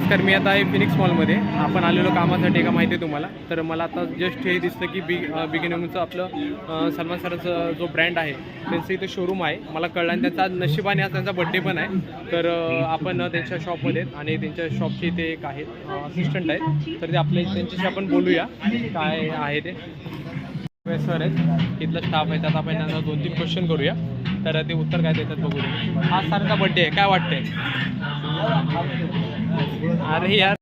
नमस्कार, मी आता आहे फिनिक्स मॉलमध्ये. आपण आलेलो कामासाठी का माहिती आहे तुम्हाला. तर मला आता जस्ट हे दिसतं की बिगिनिंगचं आपलं सलमान सरांचा जो ब्रँड आहे त्यांचं इथे शोरूम आहे. मला कळलं आणि त्यांचा नशिबाने आज त्यांचा बड्डे पण आहे. तर आपण त्यांच्या शॉपमध्ये आणि त्यांच्या शॉपचे इथे एक आहेत असिस्टंट आहेत. तर ते त्यांच्याशी आपण बोलूया काय आहे ते. सर आहेत इथलं स्टाफ आहे, त्यात आपण त्यांना 2-3 क्वेश्चन करूया. तर ते उत्तर काय देतात बघूया. हा सरांचा बड्डे आहे, काय वाटतंय? अरे यार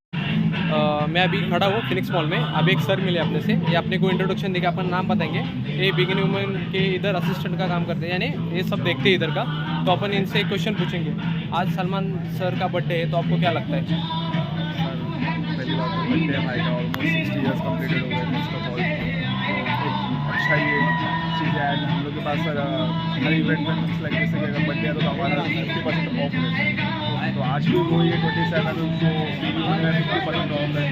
मैं अभी खड़ा हूँ फिनिक्स मॉल में. अभी एक सर मिले अपने से, ये अपने को इंट्रोडक्शन देके अपन नाम बताएंगे. ये बिगिनिंग वुमेन के इधर असिस्टेंट का काम करते हैं, यानी ये सब देखते हैं इधर का. तो अपन इनसे एक क्वेश्चन पूछेंगे. आज सलमान सर का बर्थडे है, तो आपको क्या लगता है? पहली बात तो बर्थडे है भाई का, ऑलमोस्ट 60 ईयर्स कम्प्लीटेड हो गए फर्स्ट ऑफ ऑल. तो अच्छा ही चीज़ है. हम लोग के पास हर इवेंट में कुछ लाइक जैसे कि अगर बर्थडे है तो हमारा 50% ऑफ है. तो आज भी वो ये 27 उनको 50% ऑफ है.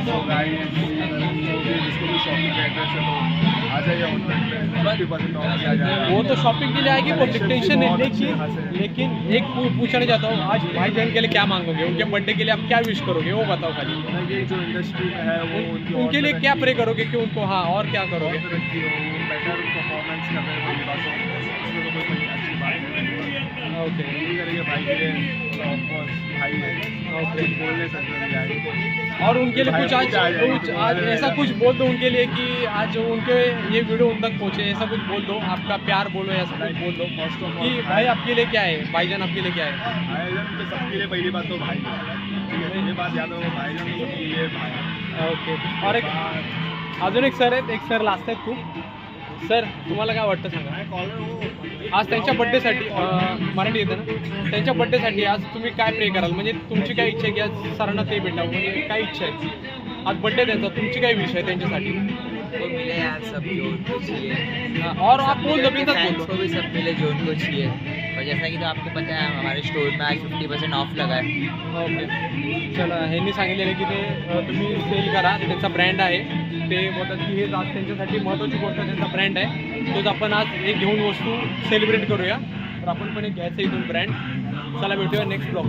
तो गाइस जिसको भी शॉपिंग का इंटरेस्ट है तो आ जाइए आउटलेट में, 50% ऑफ आ जाएगा. वो तो शॉपिंग के लिए आएगी, पब्लिक टेंशन है. लेकिन एक पूछना चाहता हूँ, आज भाईजान के लिए क्या मांगोगे? उनके बर्थडे के लिए आप क्या विश करोगे, वो बताओ खाली. ये जो इंडस्ट्री में है वो उनके लिए क्या प्रे करोगे कि उनको, हाँ, और क्या करोगे? बेटर परफॉर्मेंस कर रहे हैं भाई. इसमें तो कोई अच्छी बात नहीं. ओके यही करेंगे भाई के लिए, ऑफकोर्स भाई है. ओके. बोल नहीं सकते. और उनके लिए कुछ आज ऐसा कुछ बोल दो उनके लिए कि आज उनके ये वीडियो उन तक पहुँचे. ऐसा कुछ बोल दो, आपका प्यार बोलो, ऐसा कुछ बोल दो. फर्स्ट ऑफ कि ऑल भाई आपके लिए क्या है, भाईजान आपके लिए क्या है? भाईजान तो सबके लिए पहली बात तो भाई है. ठीक है, ये बात याद हो, भाईजान तो सबके लिए भाई है. ओके. और एक अजून एक सर आहेत, एक सर लास्ट आहेत खूप. सर तुम्हाला काय वाटतं सांगा. आज त्यांच्या बड्डेसाठी मराठी येतं ना, त्यांच्या बड्डेसाठी आज तुम्ही काय प्रे कराल? म्हणजे तुमची काय इच्छा आहे की आज सरांना ते भेटावं, म्हणजे काय इच्छा आहे? आज बड्डे त्यांचा, तुमची काय विश आहे त्यांच्यासाठी? तो मिले यार, सब जो उनको चाहिए. और आप बोल दो, बिंदास बोल फैंस दो. को भी सब मिले जो उनको चाहिए. और जैसा कि तो आपको पता है हमारे स्टोर में आज 50% ऑफ लगा है. ओके. चला, ह्यांनी सांगितलेलं की ते तुम्ही सेल करा, त्यांचा ब्रँड आहे. ते बोलतात की हेच आज त्यांच्यासाठी महत्त्वाची गोष्ट, त्यांचा ब्रँड आहे. तोच आपण आज एक घेऊन वस्तू सेलिब्रेट करूया. तर आपण पण एक घ्यायचं इथून ब्रँड. चला भेटूया नेक्स्ट ब्लॉग.